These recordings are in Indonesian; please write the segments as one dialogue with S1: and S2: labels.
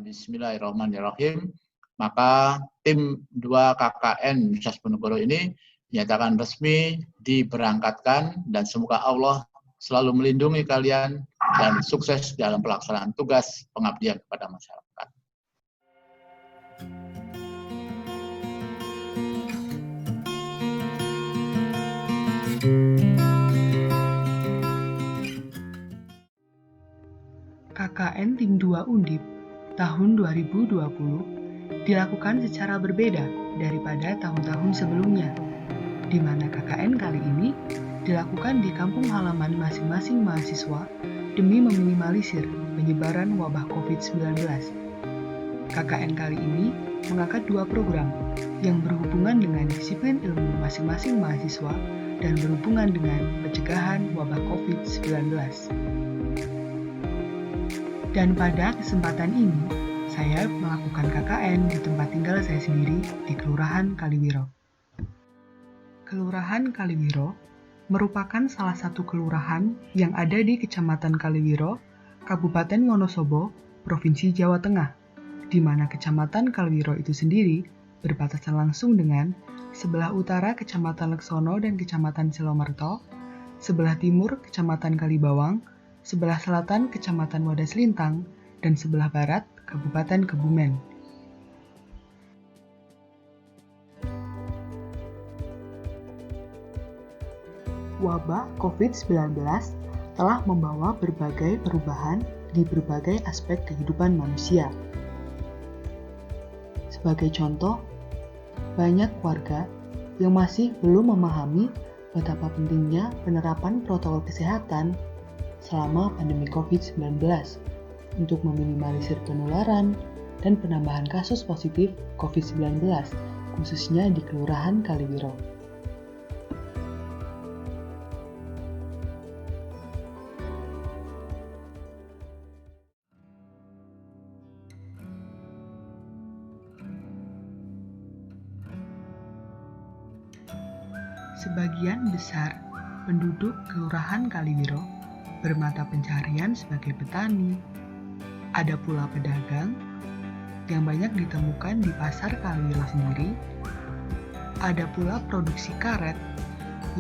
S1: Bismillahirrahmanirrahim. Maka tim 2 KKN Universitas Diponegoro ini dinyatakan resmi diberangkatkan dan semoga Allah selalu melindungi kalian dan sukses dalam pelaksanaan tugas pengabdian kepada masyarakat.
S2: KKN Tim 2 Undip tahun 2020 dilakukan secara berbeda daripada tahun-tahun sebelumnya, di mana KKN kali ini dilakukan di kampung halaman masing-masing mahasiswa demi meminimalisir penyebaran wabah COVID-19. KKN kali ini mengangkat 2 program yang berhubungan dengan disiplin ilmu masing-masing mahasiswa dan berhubungan dengan pencegahan wabah COVID-19. Dan pada kesempatan ini, saya melakukan KKN di tempat tinggal saya sendiri di Kelurahan Kaliwiro. Kelurahan Kaliwiro merupakan salah satu kelurahan yang ada di Kecamatan Kaliwiro, Kabupaten Wonosobo, Provinsi Jawa Tengah, di mana Kecamatan Kaliwiro itu sendiri berbatasan langsung dengan sebelah utara Kecamatan Leksono dan Kecamatan Silomerto, sebelah timur Kecamatan Kalibawang, sebelah selatan Kecamatan Wadas Lintang, dan sebelah barat Kabupaten Kebumen. Wabah COVID-19 telah membawa berbagai perubahan di berbagai aspek kehidupan manusia. Sebagai contoh, banyak warga yang masih belum memahami betapa pentingnya penerapan protokol kesehatan selama pandemi COVID-19 untuk meminimalisir penularan dan penambahan kasus positif COVID-19, khususnya di Kelurahan Kaliwiro. Sebagian besar penduduk Kelurahan Kaliwiro bermata pencaharian sebagai petani. Ada pula pedagang yang banyak ditemukan di pasar Kaliwiro sendiri. Ada pula produksi karet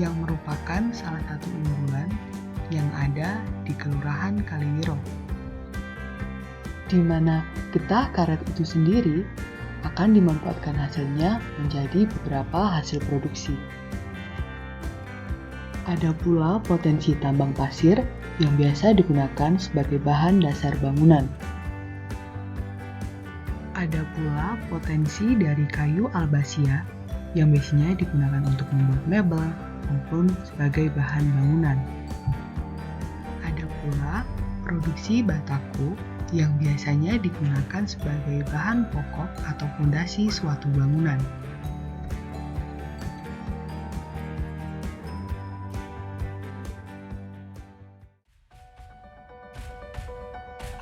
S2: yang merupakan salah satu unggulan yang ada di Kelurahan Kaliwiro, di mana getah karet itu sendiri akan dimanfaatkan hasilnya menjadi beberapa hasil produksi. Ada pula potensi tambang pasir yang biasa digunakan sebagai bahan dasar bangunan. Ada pula potensi dari kayu albasia yang biasanya digunakan untuk membuat mebel maupun sebagai bahan bangunan. Ada pula produksi bataku yang biasanya digunakan sebagai bahan pokok atau fondasi suatu bangunan.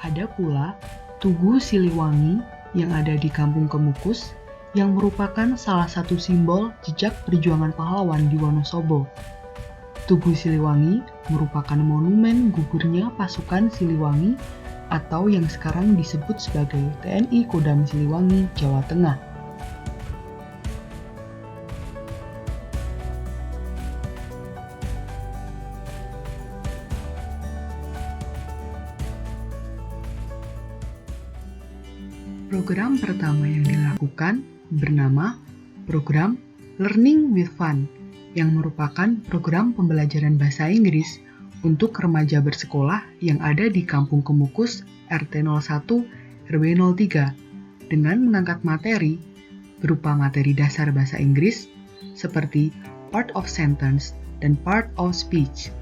S2: Ada pula Tugu Siliwangi yang ada di Kampung Kemukus yang merupakan salah satu simbol jejak perjuangan pahlawan di Wonosobo. Tugu Siliwangi merupakan monumen gugurnya pasukan Siliwangi atau yang sekarang disebut sebagai TNI Kodam Siliwangi, Jawa Tengah. Program pertama yang dilakukan bernama Program Learning with Fun, yang merupakan program pembelajaran bahasa Inggris untuk remaja bersekolah yang ada di Kampung Kemukus RT 01 RW 03 dengan mengangkat materi berupa materi dasar bahasa Inggris seperti part of sentence dan part of speech.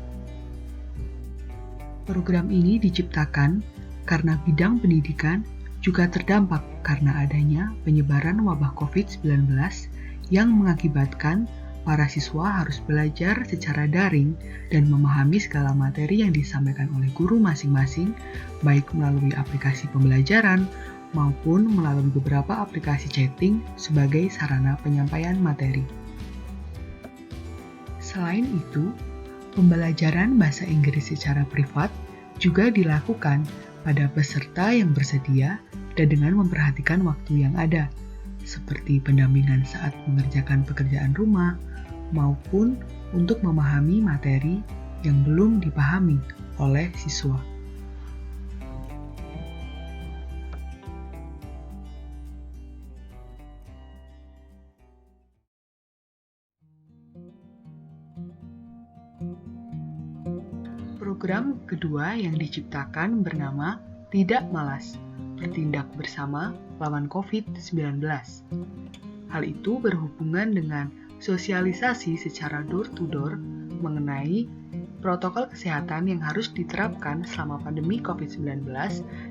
S2: Program ini diciptakan karena bidang pendidikan juga terdampak karena adanya penyebaran wabah COVID-19 yang mengakibatkan para siswa harus belajar secara daring dan memahami segala materi yang disampaikan oleh guru masing-masing, baik melalui aplikasi pembelajaran maupun melalui beberapa aplikasi chatting sebagai sarana penyampaian materi. Selain itu, pembelajaran bahasa Inggris secara privat juga dilakukan pada peserta yang bersedia dan dengan memperhatikan waktu yang ada, seperti pendampingan saat mengerjakan pekerjaan rumah, maupun untuk memahami materi yang belum dipahami oleh siswa. Program kedua yang diciptakan bernama Tidak Malas, Bertindak Bersama Lawan COVID-19. Hal itu berhubungan dengan sosialisasi secara door-to-door mengenai protokol kesehatan yang harus diterapkan selama pandemi COVID-19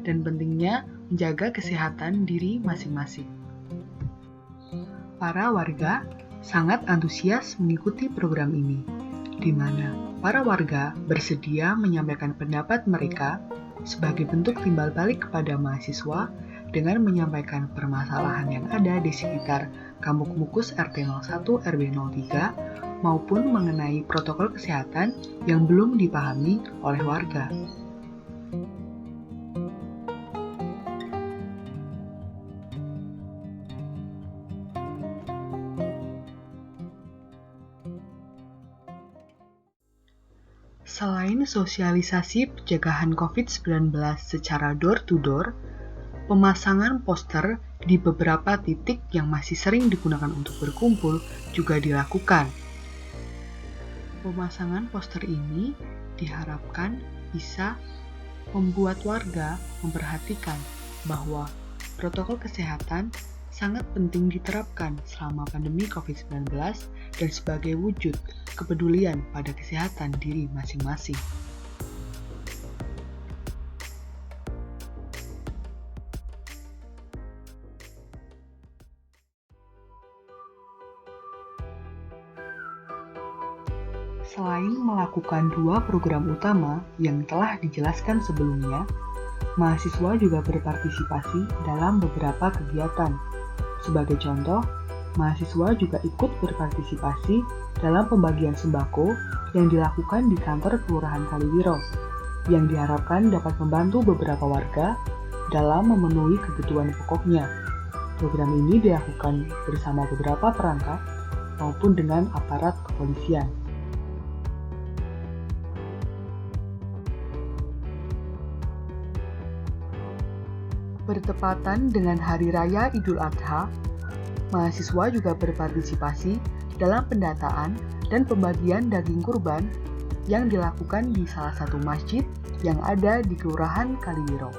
S2: dan pentingnya menjaga kesehatan diri masing-masing. Para warga sangat antusias mengikuti program ini, di mana para warga bersedia menyampaikan pendapat mereka sebagai bentuk timbal balik kepada mahasiswa dengan menyampaikan permasalahan yang ada di sekitar Kamuk Mukus RT 01 RW 03 maupun mengenai protokol kesehatan yang belum dipahami oleh warga. Selain sosialisasi pencegahan COVID-19 secara door-to-door, pemasangan poster di beberapa titik yang masih sering digunakan untuk berkumpul juga dilakukan. Pemasangan poster ini diharapkan bisa membuat warga memperhatikan bahwa protokol kesehatan sangat penting diterapkan selama pandemi COVID-19 dan sebagai wujud kepedulian pada kesehatan diri masing-masing. Selain melakukan dua program utama yang telah dijelaskan sebelumnya, mahasiswa juga berpartisipasi dalam beberapa kegiatan. Sebagai contoh, mahasiswa juga ikut berpartisipasi dalam pembagian sembako yang dilakukan di kantor Kelurahan Kaliwiro, yang diharapkan dapat membantu beberapa warga dalam memenuhi kebutuhan pokoknya. Program ini dilakukan bersama beberapa perangkat maupun dengan aparat kepolisian. Bertepatan dengan Hari Raya Idul Adha, mahasiswa juga berpartisipasi dalam pendataan dan pembagian daging kurban yang dilakukan di salah satu masjid yang ada di Kelurahan Kaliwiro.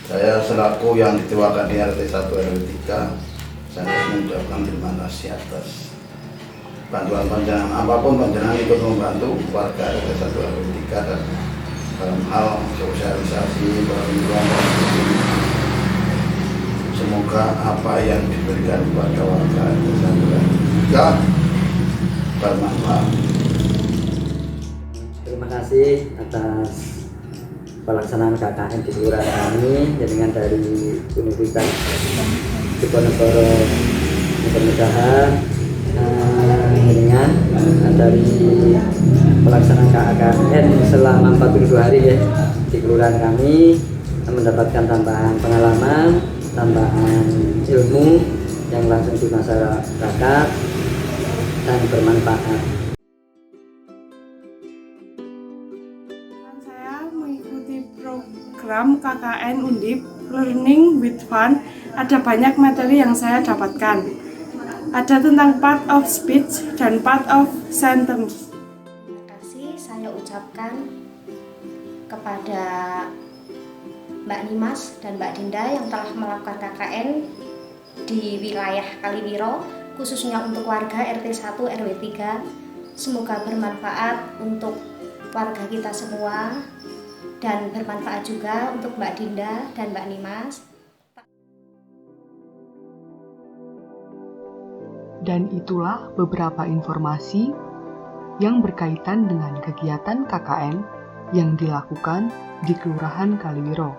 S3: Saya selaku yang dituakan di RT 1 RW 3, saya mengucapkan terima kasih atas bantuan panjenengan, apapun panjenengan ikut membantu warga RT 1 RW 3 dan dalam hal sosialisasi pengetahuan. Semoga apa yang diberikan kepada warga RT 1 RW 3 bermanfaat.
S4: Terima kasih atas pelaksanaan KKN di kelurahan kami, jaringan dari Universitas Diponegoro, mudah-mudahan dengan dari pelaksanaan KKN selama 42 hari ya di kelurahan kami mendapatkan tambahan pengalaman, tambahan ilmu yang langsung di masyarakat dan bermanfaat.
S5: Saya mengikuti program KKN Undip Learning with Fun. Ada banyak materi yang saya dapatkan. Ada tentang part of speech dan part of sentence.
S6: Terima kasih saya ucapkan kepada Mbak Nimas dan Mbak Dinda yang telah melakukan KKN di wilayah Kaliwiro, khususnya untuk warga RT 1 RW 3. Semoga bermanfaat untuk warga kita semua dan bermanfaat juga untuk Mbak Dinda dan Mbak Nimas.
S2: Dan itulah beberapa informasi yang berkaitan dengan kegiatan KKN yang dilakukan di Kelurahan Kaliwiro.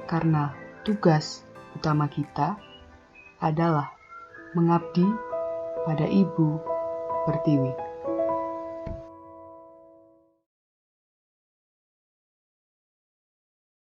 S2: Karena tugas utama kita adalah mengabdi pada Ibu Pertiwi.